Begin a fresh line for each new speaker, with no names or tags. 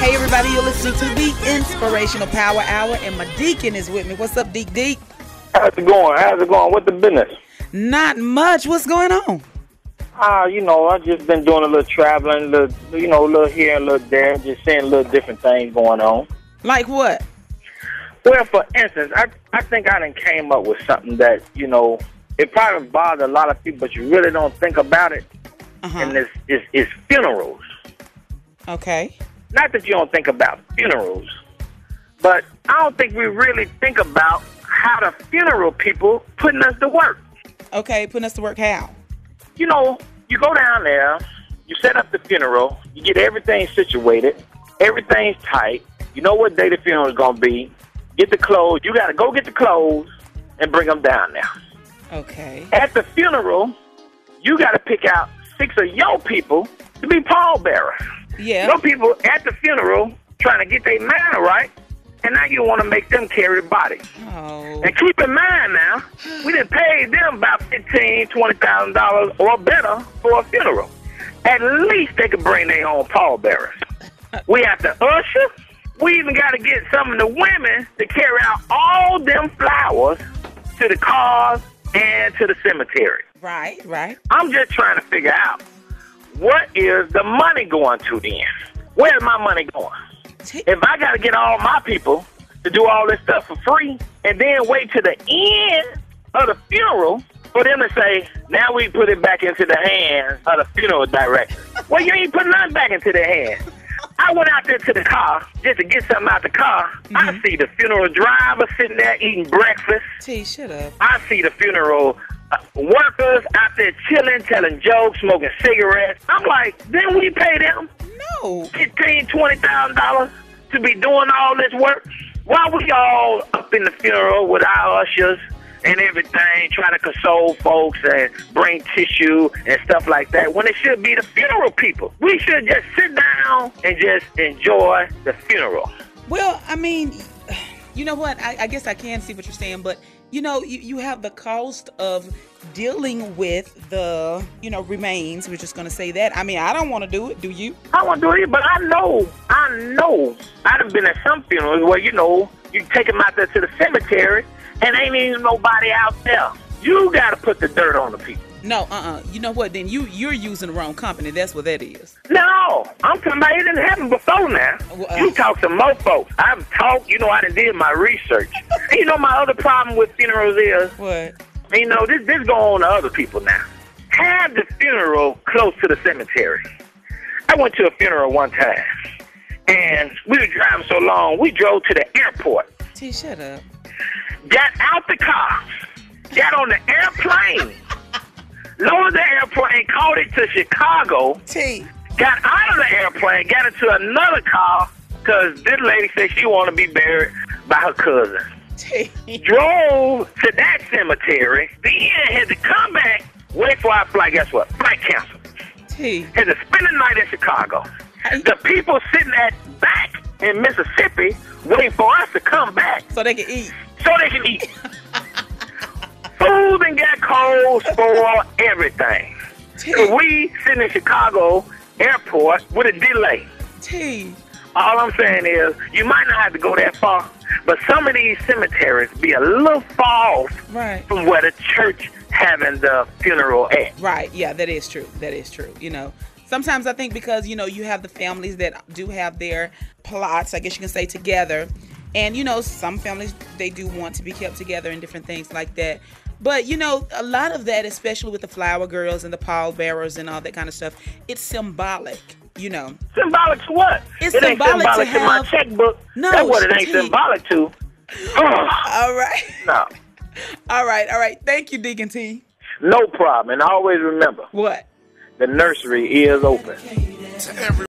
Hey everybody, you're listening to the Inspirational Power Hour, and my Deacon is with me. What's up, Deek?
How's it going? What's the business?
Not much. What's going on?
I just been doing a little traveling, a little here and a little there, just seeing a little different things going on.
Like what?
Well, for instance, I think I done came up with something that, it probably bothers a lot of people, but you really don't think about it. And it's funerals.
Okay.
Not that you don't think about funerals, but I don't think we really think about how the funeral people putting us to work.
Okay, putting us to work how?
You go down there, you set up the funeral, you get everything situated, everything's tight, you know what day the funeral is going to be, get the clothes, you got to go get the clothes and bring them down there.
Okay.
At the funeral, you got to pick out 6 of your people to be pallbearers.
Yeah.
Some people at the funeral trying to get their mind right, and now you want to make them carry the body.
Oh.
And keep in mind now, we done paid them about $15,000, $20,000 or better for a funeral. At least they could bring their own pallbearers. We have to usher. We even got to get some of the women to carry out all them flowers to the cars and to the cemetery.
Right.
I'm just trying to figure out, what is the money going to then? Where's my money going? If I got to get all my people to do all this stuff for free and then wait to the end of the funeral for them to say, now we put it back into the hands of the funeral director. Well, you ain't putting nothing back into their hands. I went out there to the car just to get something out the car. I see the funeral driver sitting there eating breakfast.
T, shut up.
I see the funeral workers out there chilling, telling jokes, smoking cigarettes. I'm like, didn't we pay them
No.
$15,000, $20,000 to be doing all this work? Why we all up in the funeral with our ushers and everything, trying to console folks and bring tissue and stuff like that, when it should be the funeral people? We should just sit down and just enjoy the funeral.
Well, I mean, you know what? I guess I can see what you're saying, but you have the cost of dealing with the, remains. We're just going to say that. I mean, I don't want to do it. Do you?
I want to do it, but I know. I done been at some funerals where, you take them out there to the cemetery and ain't even nobody out there. You got to put the dirt on the people.
No, You know what? Then you're using the wrong company. That's what that is.
No, I'm talking about it didn't happen before now. You talk to most folks. I've talked, I done did my research. And my other problem with funerals is,
what?
This go on to other people now. Have the funeral close to the cemetery. I went to a funeral one time, and we were driving so long, we drove to the airport.
T, shut up.
Got out the car, got on the airplane, lowered the airplane, called it to Chicago.
T.
Got out of the airplane, got into another car, because this lady said she wanted to be buried by her cousin.
T.
Drove to that cemetery, then had to come back, wait for our flight. Guess what? Flight canceled.
T.
Had to spend the night in Chicago. The people sitting back in Mississippi waiting for us to come back.
So they can eat.
Food and got cold, spoil everything. So we sitting in Chicago airport with a delay.
T.
All I'm saying is, you might not have to go that far, but some of these cemeteries be a little far off from where the church having the funeral at.
Right, yeah, that is true. Sometimes I think because, you have the families that do have their plots, I guess you can say, together. And, some families, they do want to be kept together and different things like that. But, a lot of that, especially with the flower girls and the pallbearers and all that kind of stuff, it's symbolic.
Symbolic to what?
It's
it
symbolic
ain't symbolic to my checkbook.
No,
that's what it ain't symbolic to.
All right.
No.
All right. Thank you, Deacon T.
No problem. And always remember.
What?
The nursery is open.
To every